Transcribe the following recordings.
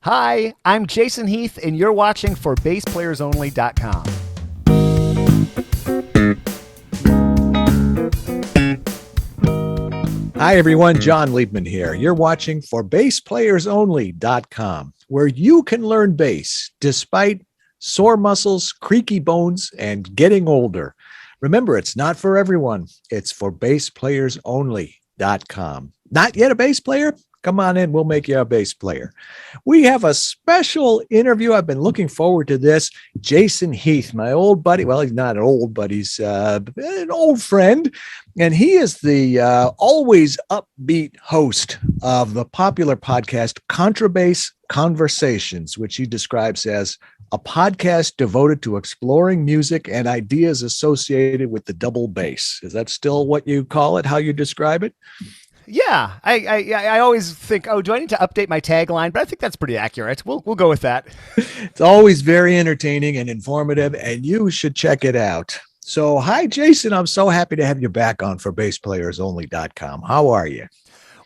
Hi, I'm Jason Heath, and you're watching ForBassPlayersOnly.com. Hi, everyone. John Liebman here. You're watching ForBassPlayersOnly.com, where you can learn bass despite sore muscles, creaky bones, and getting older. Remember, it's not for everyone. It's ForBassPlayersOnly.com. Not yet a bass player? Come on in. We'll make you a bass player. We have a special interview. I've been looking forward to this. Jason Heath, my old buddy. Well, he's not old, but he's an old friend. And he is the always upbeat host of the popular podcast Contrabass Conversations, which he describes as a podcast devoted to exploring music and ideas associated with the double bass. Is that still what you call it, how you describe it? Yeah, I always think, do I need to update my tagline? But I think that's pretty accurate. We'll go with that. It's always very entertaining and informative, and you should check it out. So, hi, Jason. I'm so happy to have you back on ForBassPlayersOnly.com. How are you?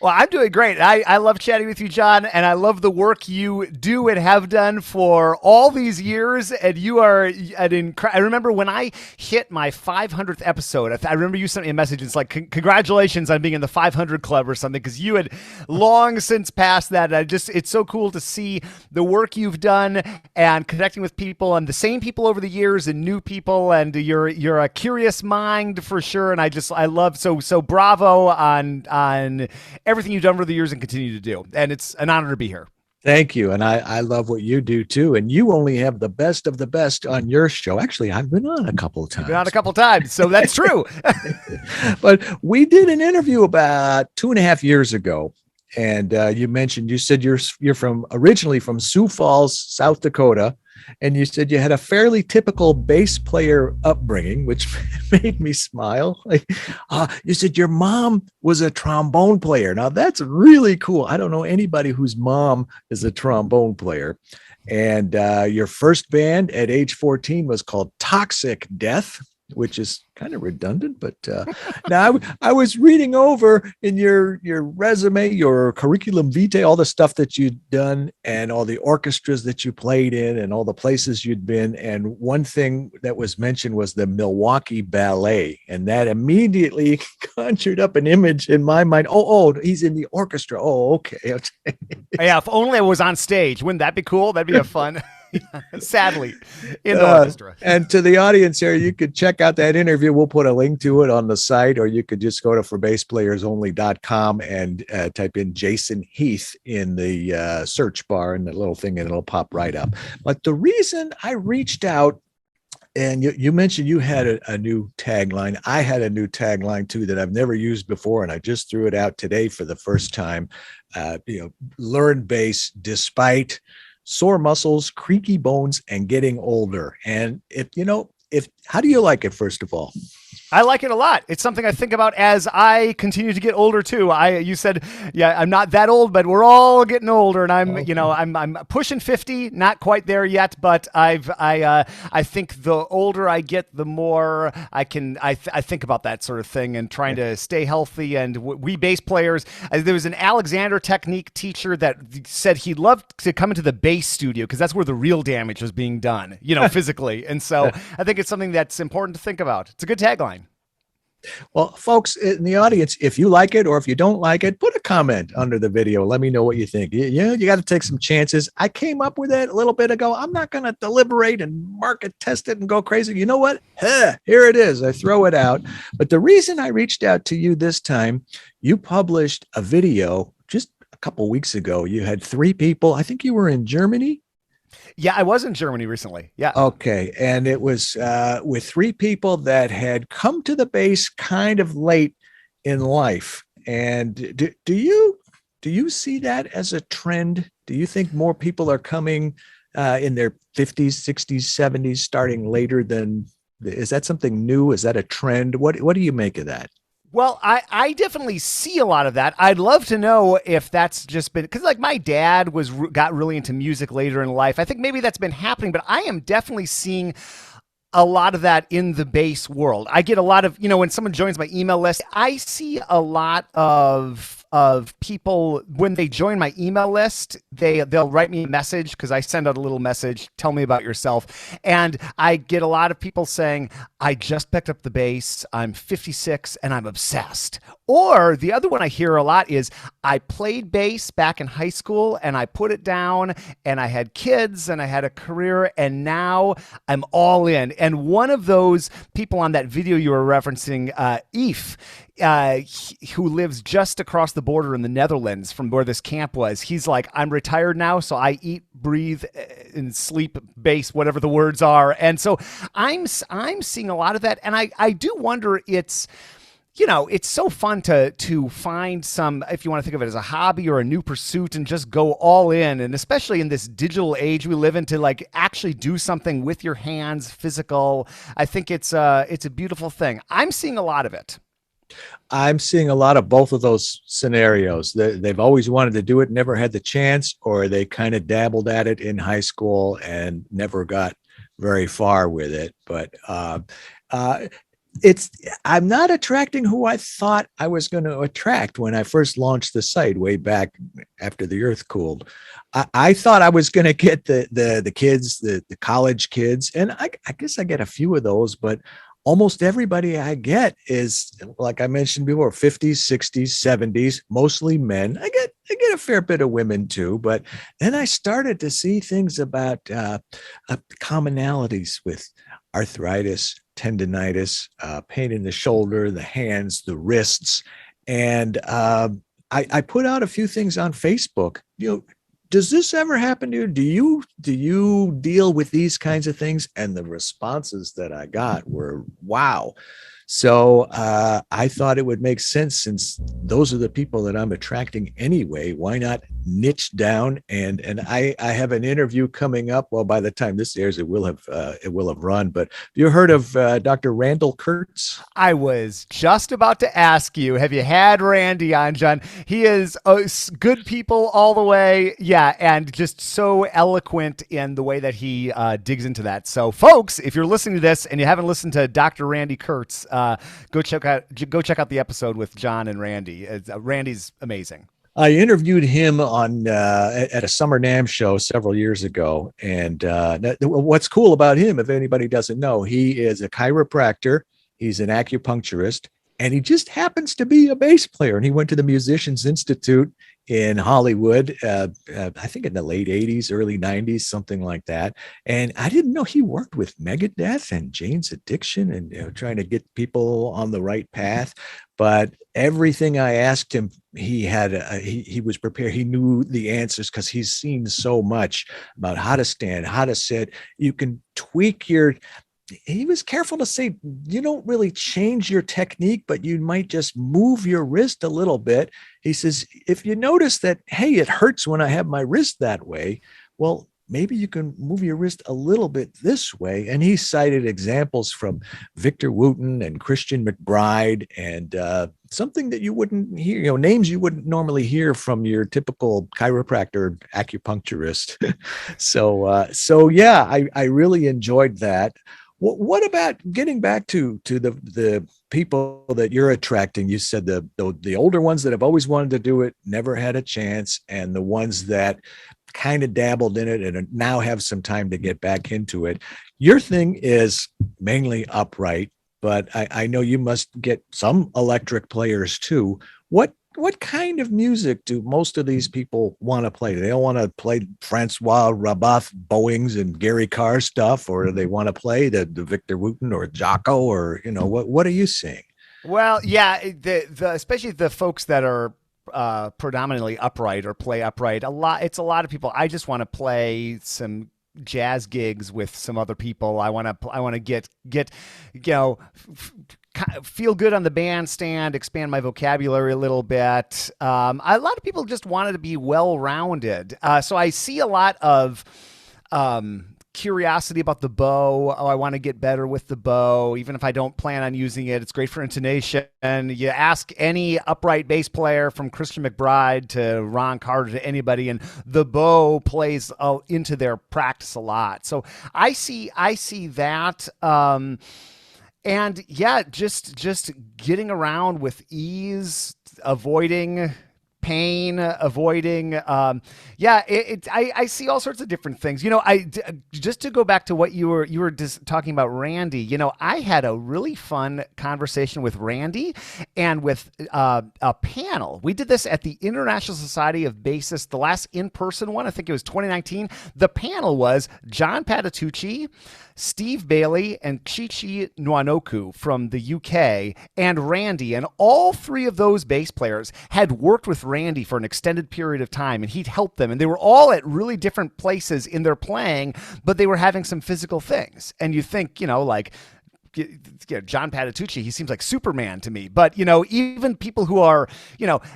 Well, I'm doing great. I love chatting with you, John, and I love the work you do and have done for all these years. And you are I remember when I hit my 500th episode, I remember you sent me a message. It's like, congratulations on being in the 500 club or something, because you had long since passed that. And it's so cool to see the work you've done and connecting with people and the same people over the years and new people. And you're a curious mind for sure. And I love, so bravo on everything you've done over the years and continue to do. And it's an honor to be here. Thank you. And I love what you do too. And you only have the best of the best on your show. Actually, I've been on a couple of times. You've been on a couple of times, so that's true. But we did an interview about 2.5 years ago. And you said you're originally from Sioux Falls, South Dakota. And you said you had a fairly typical bass player upbringing, which made me smile. You said your mom was a trombone player. Now, that's really cool. I don't know anybody whose mom is a trombone player. And your first band at age 14 was called Toxic Death, which is kind of redundant, but now I was reading over in your resume, your curriculum vitae, all the stuff that you'd done and all the orchestras that you played in and all the places you'd been. And one thing that was mentioned was the Milwaukee Ballet. And that immediately conjured up an image in my mind. Oh, he's in the orchestra. Oh, okay. Yeah, if only I was on stage. Wouldn't that be cool? That'd be a fun... Sadly, in the orchestra. And to the audience here, you could check out that interview. We'll put a link to it on the site, or you could just go to ForBassPlayersOnly.com and type in Jason Heath in the search bar and the little thing, and it'll pop right up. But the reason I reached out, and you mentioned you had a new tagline. I had a new tagline too that I've never used before, and I just threw it out today for the first time. Learn bass despite sore muscles, creaky bones, and getting older. And how do you like it, first of all? I like it a lot. It's something I think about as I continue to get older too. You said, yeah, I'm not that old, but we're all getting older, and I'm pushing 50, not quite there yet, but I think the older I get, the more I think about that sort of thing and trying to stay healthy. And we bass players, there was an Alexander Technique teacher that said he'd love to come into the bass studio because that's where the real damage was being done, physically. And so I think it's something that's important to think about. It's a good tagline. Well, folks in the audience, if you like it or if you don't like it, put a comment under the video. Let me know what you think. You got to take some chances. I came up with it a little bit ago. I'm not going to deliberate and market test it and go crazy. You know what? Here it is. I throw it out. But the reason I reached out to you this time, you published a video just a couple weeks ago. You had 3 people. I think you were in Germany. Yeah, I was in Germany recently. Yeah. Okay. And it was with 3 people that had come to the bass kind of late in life. And do you see that as a trend? Do you think more people are coming in their 50s, 60s, 70s, starting later than, is that something new? Is that a trend? What do you make of that? Well, I definitely see a lot of that. I'd love to know if that's just been, because like my dad got really into music later in life. I think maybe that's been happening, but I am definitely seeing a lot of that in the bass world. I get a lot of, when someone joins my email list, I see a lot of of people when they join my email list. They'll write me a message because I send out a little message, tell me about yourself, and I get a lot of people saying, I just picked up the bass, I'm 56 and I'm obsessed. Or the other one I hear a lot is, I played bass back in high school and I put it down and I had kids and I had a career and now I'm all in. And one of those people on that video you were referencing, Heath, who lives just across the border in the Netherlands from where this camp was. He's like, I'm retired now, so I eat, breathe, and sleep bass, whatever the words are. And so I'm seeing a lot of that, and I do wonder, it's, you know, it's so fun to find some, if you want to think of it as a hobby or a new pursuit, and just go all in. And especially in this digital age we live in, to like actually do something with your hands, physical. I think it's a beautiful thing. I'm seeing a lot of it. I'm seeing a lot of both of those scenarios. They've always wanted to do it, never had the chance, or they kind of dabbled at it in high school and never got very far with it. But uh, it's I'm not attracting who I thought I was going to attract when I first launched the site way back after the earth cooled. I thought I was going to get the kids, the college kids, and I guess I get a few of those, but almost everybody I get is, like I mentioned before, 50s, 60s, 70s, mostly men. I get a fair bit of women too, but then I started to see things about commonalities with arthritis, tendonitis, pain in the shoulder, the hands, the wrists, and I put out a few things on Facebook. You know, does this ever happen to you? Do you deal with these kinds of things? And the responses that I got were, wow. So I thought it would make sense, since those are the people that I'm attracting anyway. Why not niche down? And I have an interview coming up. Well, by the time this airs, it will have run. But have you heard of Dr. Randall Kurtz? I was just about to ask you, have you had Randy on, John? He is good people all the way. Yeah. And just so eloquent in the way that he digs into that. So folks, if you're listening to this and you haven't listened to Dr. Randy Kurtz, go check out the episode with John and Randy. Randy's amazing. I interviewed him on at a Summer NAMM show several years ago, and what's cool about him, if anybody doesn't know, he is a chiropractor, he's an acupuncturist, and he just happens to be a bass player. And he went to the Musicians Institute in Hollywood, I think in the late 80s, early 90s, something like that. And I didn't know he worked with Megadeth and Jane's Addiction and trying to get people on the right path. But everything I asked him, he was prepared. He knew the answers because he's seen so much about how to stand, how to sit. You can tweak he was careful to say, you don't really change your technique, but you might just move your wrist a little bit. He says, if you notice that, hey, it hurts when I have my wrist that way, well, maybe you can move your wrist a little bit this way. And he cited examples from Victor Wooten and Christian McBride, and something that you wouldn't hear, names you wouldn't normally hear from your typical chiropractor, acupuncturist. So yeah, I really enjoyed that. What about getting back to the people that you're attracting? You said the older ones that have always wanted to do it, never had a chance, and the ones that kind of dabbled in it and now have some time to get back into it. Your thing is mainly upright, but I know you must get some electric players too. What kind of music do most of these people want to play? They don't want to play Francois Rabaf Bowings and Gary Carr stuff, or do they want to play the Victor Wooten or Jocko, or what are you seeing? Well, yeah, the especially the folks that are predominantly upright or play upright. It's a lot of people. I just want to play some jazz gigs with some other people. I want to get feel good on the bandstand, expand my vocabulary a little bit. A lot of people just wanted to be well-rounded. So I see a lot of curiosity about the bow. Oh, I want to get better with the bow. Even if I don't plan on using it, it's great for intonation. And you ask any upright bass player from Christian McBride to Ron Carter to anybody, and the bow plays into their practice a lot. So I see that. And yeah, just getting around with ease, avoiding pain, avoiding. I see all sorts of different things. Just to go back to what you were just talking about, Randy. I had a really fun conversation with Randy and with a panel. We did this at the International Society of Bassists, the last in-person one. I think it was 2019. The panel was John Patitucci, Steve Bailey, and Chichi Nwanoku from the UK, and Randy. And all three of those bass players had worked with Randy for an extended period of time, and he'd helped them. And they were all at really different places in their playing, but they were having some physical things. And you think, John Patitucci, he seems like Superman to me. But, even people who are,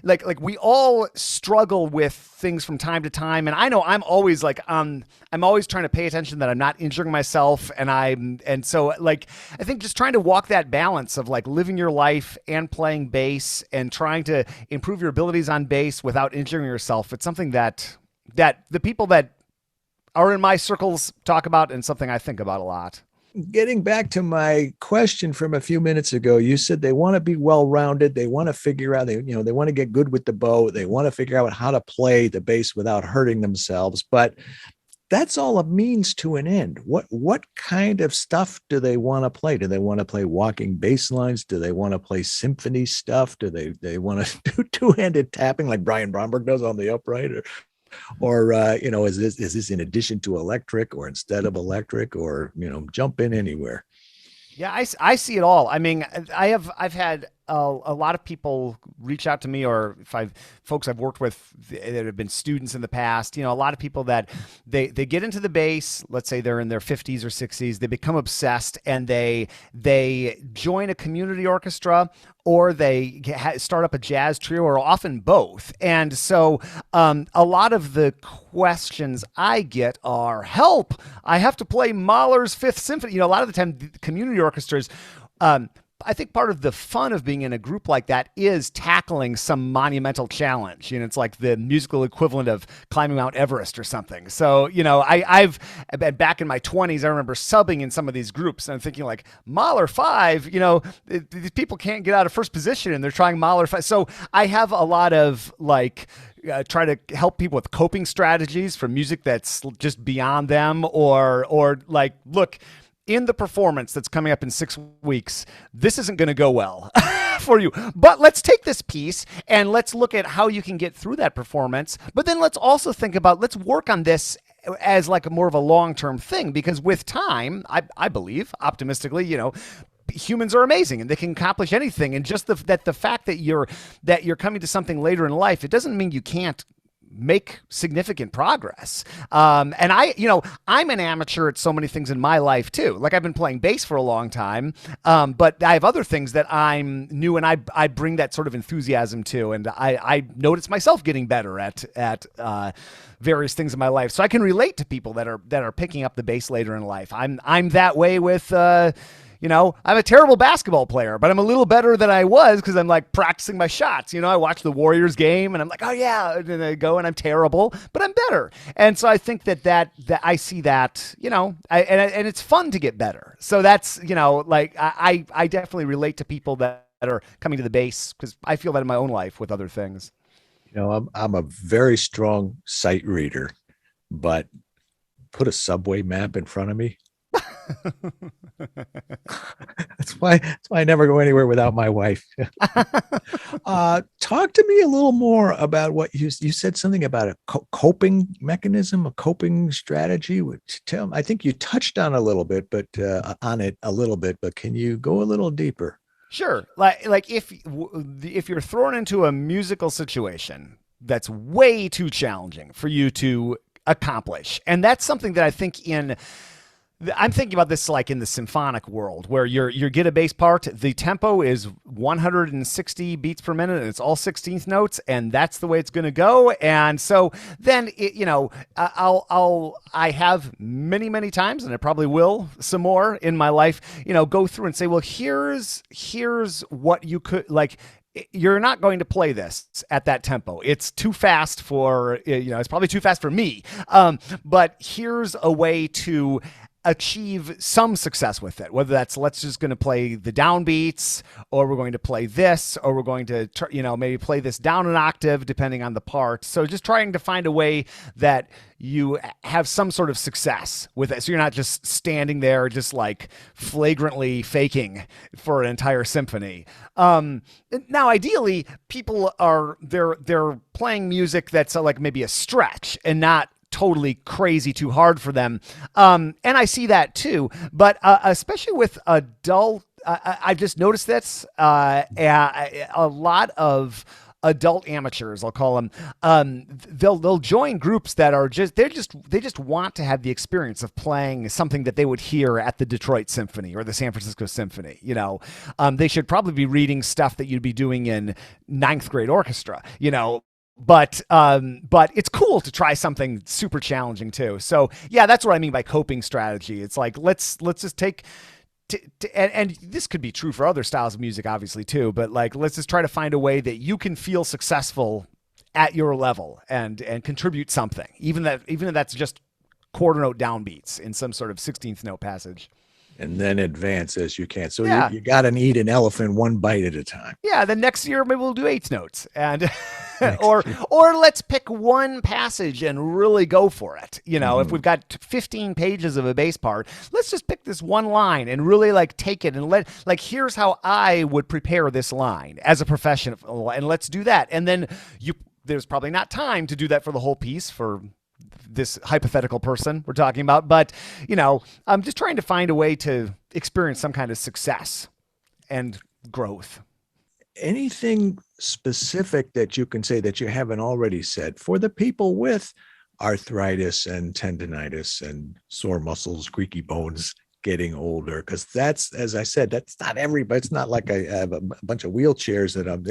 like we all struggle with things from time to time. And I know I'm always I'm always trying to pay attention that I'm not injuring myself. And so I think just trying to walk that balance of living your life and playing bass and trying to improve your abilities on bass without injuring yourself. It's something that the people that are in my circles talk about, and something I think about a lot. Getting back to my question from a few minutes ago, you said they want to be well-rounded. They want to figure out, they want to get good with the bow. They want to figure out how to play the bass without hurting themselves. But that's all a means to an end. What kind of stuff do they want to play? Do they want to play walking bass lines? Do they want to play symphony stuff? Do they want to do two-handed tapping like Brian Bromberg does on the upright? Or is this in addition to electric or instead of electric, or jump in anywhere? Yeah, I see it all. I mean, I've had a lot of people reach out to me, or folks I've worked with that have been students in the past. A lot of people that they get into the bass. Let's say they're in their 50s or 60s. They become obsessed, and they join a community orchestra, or they start up a jazz trio, or often both. And so a lot of the questions I get are, help, I have to play Mahler's Fifth Symphony. A lot of the time, the community orchestras, I think part of the fun of being in a group like that is tackling some monumental challenge. It's like the musical equivalent of climbing Mount Everest or something. So, I've been back in my 20s. I remember subbing in some of these groups, and I'm thinking Mahler 5, these people can't get out of first position and they're trying Mahler 5. So I have a lot of try to help people with coping strategies for music that's just beyond them, or look, in the performance that's coming up in 6 weeks, this isn't going to go well for you. But let's take this piece and let's look at how you can get through that performance. But then let's also think about, let's work on this as more of a long-term thing, because with time, I believe optimistically, humans are amazing and they can accomplish anything. And just the fact that you're coming to something later in life, it doesn't mean you can't make significant progress. And I'm an amateur at so many things in my life too. I've been playing bass for a long time, but I have other things that I'm new, and I bring that sort of enthusiasm to, and I notice myself getting better at various things in my life. So I can relate to people that are picking up the bass later in life. I'm that way with I'm a terrible basketball player, but I'm a little better than I was because I'm practicing my shots. I watch the Warriors game and I'm like, oh yeah, and I go and I'm terrible, but I'm better. And so I think that I see that, and it's fun to get better. So that's, I definitely relate to people that are coming to the bass, because I feel that in my own life with other things. I'm a very strong sight reader, but put a subway map in front of me. That's why I never go anywhere without my wife. Talk to me a little more about what you said, something about a coping mechanism, a coping strategy. I think you touched on a little bit, but can you go a little deeper? Sure. If you're thrown into a musical situation that's way too challenging for you to accomplish, and that's something that I think I'm thinking about this in the symphonic world, where you get a bass part, the tempo is 160 beats per minute, and it's all 16th notes, and that's the way it's going to go. And so then I have many times, and I probably will some more in my life, go through and say, well, here's what you could you're not going to play this at that tempo. It's too fast it's probably too fast for me. But here's a way to achieve some success with it, whether that's let's just going to play the downbeats, or we're going to play this, or we're going to maybe play this down an octave depending on the part. So just trying to find a way that you have some sort of success with it, so you're not just standing there just like flagrantly faking for an entire symphony. Now ideally people are they're playing music that's like maybe a stretch and not totally crazy too hard for them. And I see that too, but especially with adult, I've just noticed this, a lot of adult amateurs, I'll call them, they'll join groups that are they just want to have the experience of playing something that they would hear at the Detroit Symphony or the San Francisco Symphony. They should probably be reading stuff that you'd be doing in ninth grade orchestra, but it's cool to try something super challenging too. So yeah, that's what I mean by coping strategy. It's like, let's just take, and this could be true for other styles of music, obviously too, but like, let's just try to find a way that you can feel successful at your level and contribute something, even if that's just quarter note downbeats in some sort of 16th note passage. And then advance as you can. So Yeah. you got to eat an elephant one bite at a time. Yeah. Then next year, maybe we'll do eighth notes and, or let's pick one passage and really go for it. If we've got 15 pages of a bass part, let's just pick this one line and really like take it and here's how I would prepare this line as a professional, and let's do that. And then there's probably not time to do that for the whole piece for this hypothetical person we're talking about, but I'm just trying to find a way to experience some kind of success and growth. Anything specific that you can say that you haven't already said for the people with arthritis and tendonitis and sore muscles, creaky bones, getting older? Because that's, as I said, that's not everybody. It's not like I have a bunch of wheelchairs that I'm,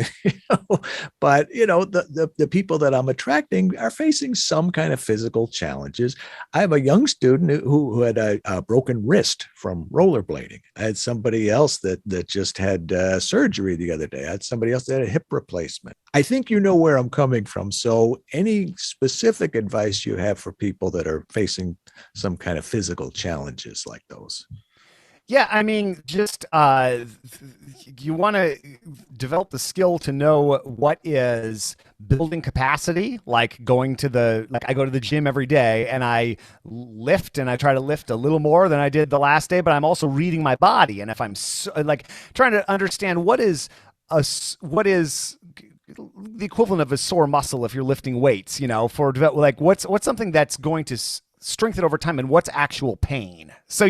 but the people that I'm attracting are facing some kind of physical challenges. I have a young student who had a broken wrist from rollerblading. I had somebody else that just had surgery the other day. I had somebody else that had a hip replacement. I think you know where I'm coming from. So any specific advice you have for people that are facing some kind of physical challenges like those? Yeah, I mean, just you want to develop the skill to know what is building capacity, like I go to the gym every day and I lift and I try to lift a little more than I did the last day, but I'm also reading my body. And if I'm trying to understand what is the equivalent of a sore muscle if you're lifting weights, for what's something that's going to strengthen over time and what's actual pain. So,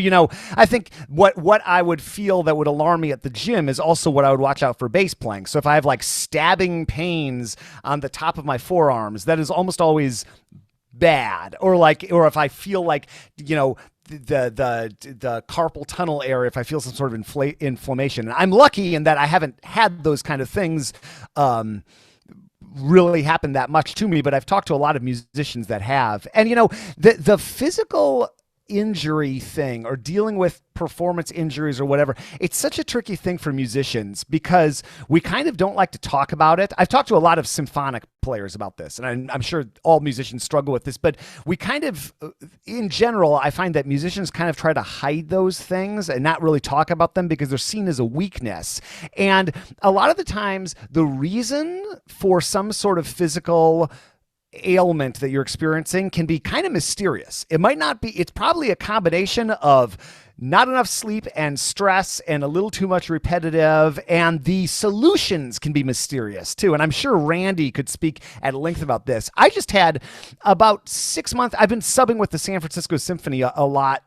I think what I would feel that would alarm me at the gym is also what I would watch out for bass playing. So if I have like stabbing pains on the top of my forearms, that is almost always bad. Or if I feel like, the carpal tunnel area, if I feel some sort of inflammation. And I'm lucky in that I haven't had those kind of things really happen that much to me, but I've talked to a lot of musicians that have. And the physical injury thing or dealing with performance injuries or whatever, it's such a tricky thing for musicians because we kind of don't like to talk about it. I've talked to a lot of symphonic players about this, and I'm sure all musicians struggle with this, but we kind of, in general, I find that musicians kind of try to hide those things and not really talk about them because they're seen as a weakness. And a lot of the times, the reason for some sort of physical ailment that you're experiencing can be kind of mysterious. It might not be, it's probably a combination of not enough sleep and stress and a little too much repetitive, and the solutions can be mysterious too. And I'm sure Randy could speak at length about this. I just had about 6 months, I've been subbing with the San Francisco Symphony a lot,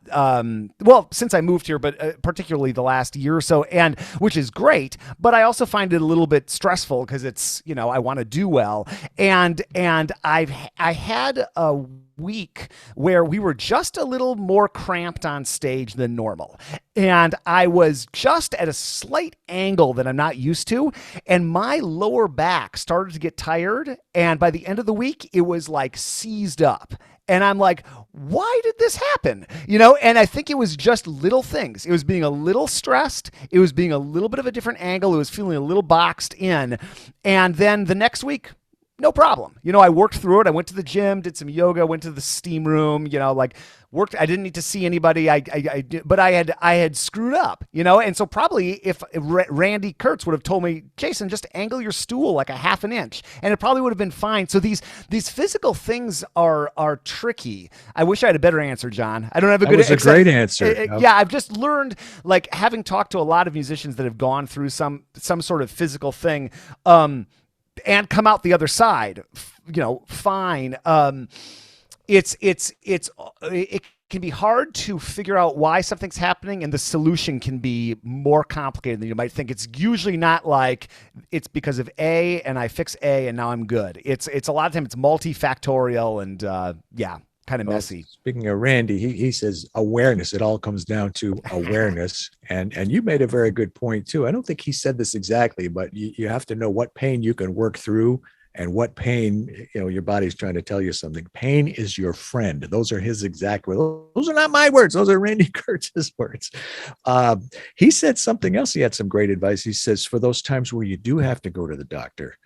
since I moved here, but particularly the last year or so, and which is great, but I also find it a little bit stressful because it's, I want to do well. And I had a week where we were just a little more cramped on stage than normal. And I was just at a slight angle that I'm not used to. And my lower back started to get tired. And by the end of the week, it was like seized up. And I'm like, why did this happen? And I think it was just little things. It was being a little stressed. It was being a little bit of a different angle. It was feeling a little boxed in. And then the next week, no problem. I worked through it. I went to the gym, did some yoga, went to the steam room, like worked. I didn't need to see anybody. I did, but I had screwed up, and so probably if Randy Kurtz would have told me, Jason, just angle your stool like a half an inch, and it probably would have been fine. So these physical things are tricky. I wish I had a better answer, John. I don't have a good. That was a great answer. Yeah, I've just learned, like, having talked to a lot of musicians that have gone through some sort of physical thing, and come out the other side, fine. It can be hard to figure out why something's happening, and the solution can be more complicated than you might think. It's usually not like it's because of A and I fix A and now I'm good. It's a lot of times it's multifactorial and kind of messy. Speaking of Randy, he says awareness. It all comes down to awareness. And you made a very good point too. I don't think he said this exactly, but you have to know what pain you can work through and what pain, your body's trying to tell you something. Pain is your friend. Those are his exact words. Those are not my words. Those are Randy Kurtz's words. He said something else. He had some great advice. He says, for those times where you do have to go to the doctor,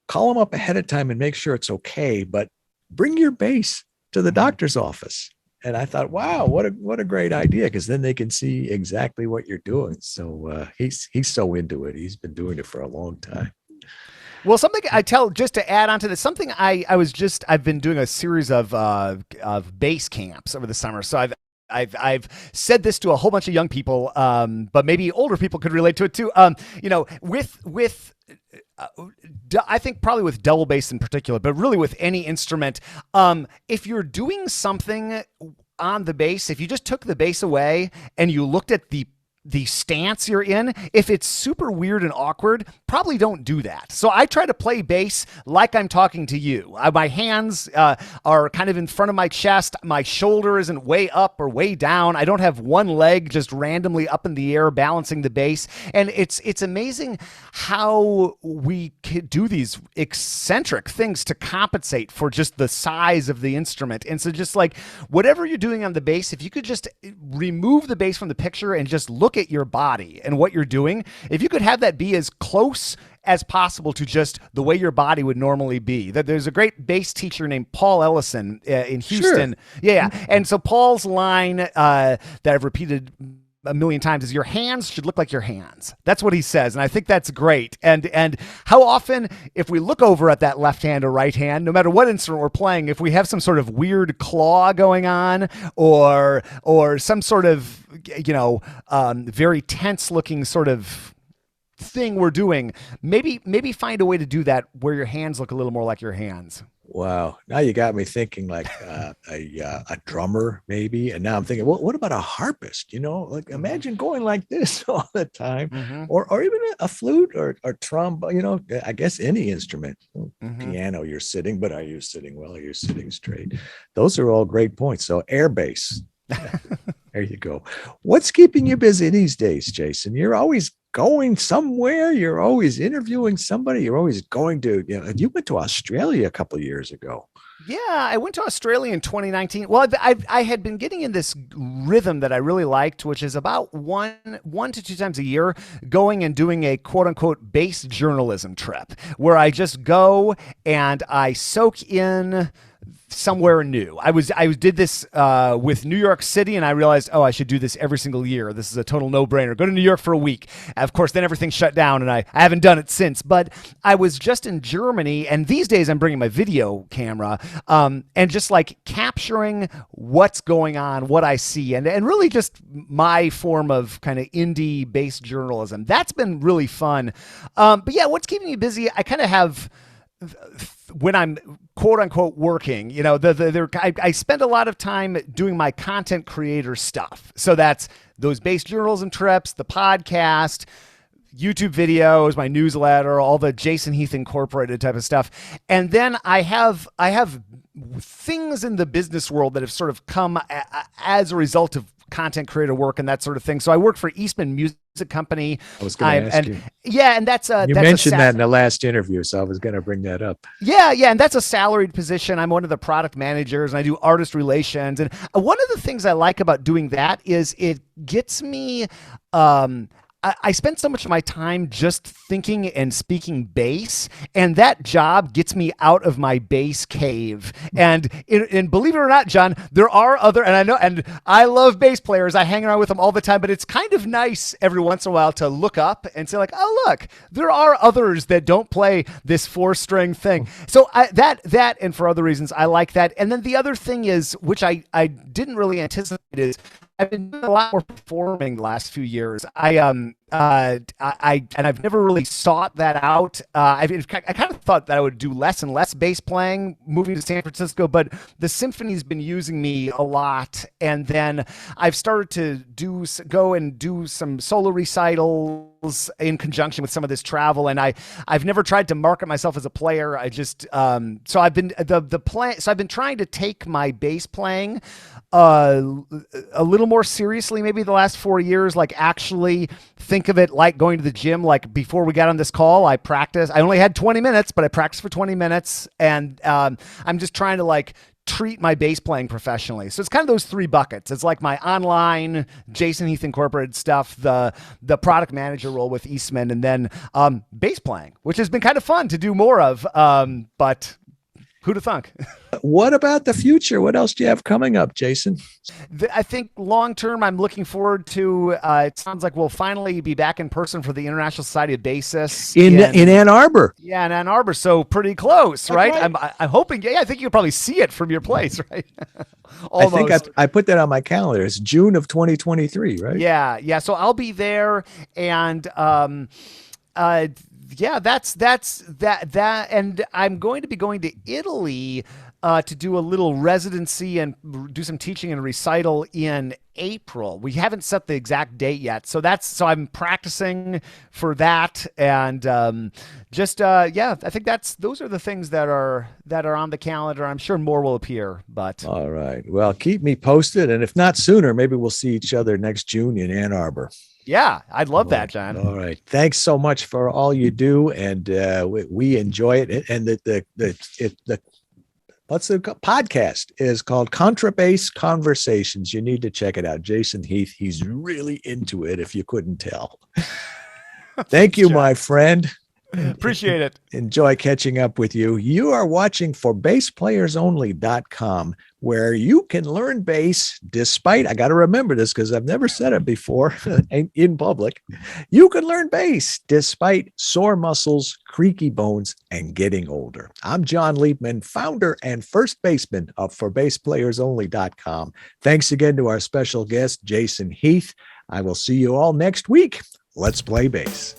call him up ahead of time and make sure it's okay, but bring your bass to the doctor's office. And I thought, wow, what a great idea, because then they can see exactly what you're doing. So he's so into it. He's been doing it for a long time. Well, something I tell, just to add on to this, something I've been doing a series of bass camps over the summer. So I've said this to a whole bunch of young people, but maybe older people could relate to it too. I think probably with double bass in particular, but really with any instrument, if you're doing something on the bass, if you just took the bass away and you looked at the stance you're in, if it's super weird and awkward, probably don't do that. So I try to play bass like I'm talking to you. My hands are kind of in front of my chest. My shoulder isn't way up or way down. I don't have one leg just randomly up in the air balancing the bass. And it's amazing how we could do these eccentric things to compensate for just the size of the instrument. And so just like whatever you're doing on the bass, if you could just remove the bass from the picture and just look at your body and what you're doing, if you could have that be as close as possible to just the way your body would normally be. There's a great bass teacher named Paul Ellison in Houston. Sure. Yeah. And so Paul's line that I've repeated a million times is, your hands should look like your hands. That's what he says. And I think that's great. And how often, if we look over at that left hand or right hand, no matter what instrument we're playing, if we have some sort of weird claw going on or some sort of, very tense looking sort of thing we're doing, maybe find a way to do that where your hands look a little more like your hands. Wow. Now you got me thinking like a drummer maybe. And now I'm thinking, what about a harpist? Like imagine going like this all the time, or even a flute or trombone, I guess any instrument. Piano, you're sitting, but are you sitting well? Are you sitting straight? Those are all great points. So air bass. There you go. What's keeping you busy these days, Jason? You're always going somewhere. You're always interviewing somebody. You're always going to, you went to Australia a couple of years ago. Yeah, I went to Australia in 2019. Well, I had been getting in this rhythm that I really liked, which is about one to two times a year going and doing a quote unquote bass journalism trip where I just go and I soak in somewhere new. I did this with New York City, and I realized, I should do this every single year. This is a total no-brainer. Go to New York for a week. Of course, then everything shut down, and I haven't done it since. But I was just in Germany, and these days I'm bringing my video camera and just like capturing what's going on, what I see, and really just my form of kind of indie bass journalism. That's been really fun. But yeah, what's keeping me busy? I kind of have, when I'm quote unquote working, I spend a lot of time doing my content creator stuff. So that's those bass journalism trips, the podcast, YouTube videos, my newsletter, all the Jason Heath Incorporated type of stuff. And then I have things in the business world that have sort of come as a result of content creator work and that sort of thing. So I work for Eastman Music Company. I was going to ask you. Yeah, and that's you mentioned that in the last interview, so I was going to bring that up. Yeah, and that's a salaried position. I'm one of the product managers, and I do artist relations. And one of the things I like about doing that is it gets me I spend so much of my time just thinking and speaking bass, and that job gets me out of my bass cave. And believe it or not, John, there are other, and I know, and I love bass players. I hang around with them all the time, but it's kind of nice every once in a while to look up and say like, oh, look, there are others that don't play this 4-string thing. So that, and for other reasons, I like that. And then the other thing is, which I didn't really anticipate, is I've been doing a lot more performing the last few years. And I've never really sought that out. I kind of thought that I would do less and less bass playing moving to San Francisco, but the symphony's been using me a lot. And then I've started to go and do some solo recitals in conjunction with some of this travel. And I've never tried to market myself as a player. I just, so I've been I've been trying to take my bass playing a little more seriously, maybe the last 4 years, like actually think of it like going to the gym. Like before we got on this call, I practiced. I only had 20 minutes, but I practiced for 20 minutes. And I'm just trying to like treat my bass playing professionally. So it's kind of those 3 buckets. It's like my online Jason Heath Incorporated stuff, the product manager role with Eastman, and then bass playing, which has been kind of fun to do more of. But who'd have thunk? What about the future? What else do you have coming up, Jason? I think long term, I'm looking forward to. It sounds like we'll finally be back in person for the International Society of Bassists in Ann Arbor. Yeah, in Ann Arbor, so pretty close, right? I'm hoping. Yeah, I think you'll probably see it from your place, right? Almost. I think I put that on my calendar. It's June of 2023, right? Yeah. So I'll be there, and yeah, that's that, and I'm going to be going to Italy to do a little residency and do some teaching and recital in April. We haven't set the exact date yet, so I'm practicing for that, and yeah, I think those are the things that are on the calendar. I'm sure more will appear, but all right. Well, keep me posted, and if not sooner, maybe we'll see each other next June in Ann Arbor. Yeah, I'd love that, John. All right. Thanks so much for all you do, and we enjoy it. And the what's the podcast is called Contrabass Conversations. You need to check it out. Jason Heath, he's really into it, if you couldn't tell. Thank you, my friend. Appreciate it. Enjoy catching up with you. You are watching ForBassPlayersOnly.com, where you can learn bass despite, I got to remember this because I've never said it before in public. You can learn bass despite sore muscles, creaky bones, and getting older. I'm John Liebman, founder and first baseman of ForBassPlayersOnly.com. Thanks again to our special guest, Jason Heath. I will see you all next week. Let's play bass.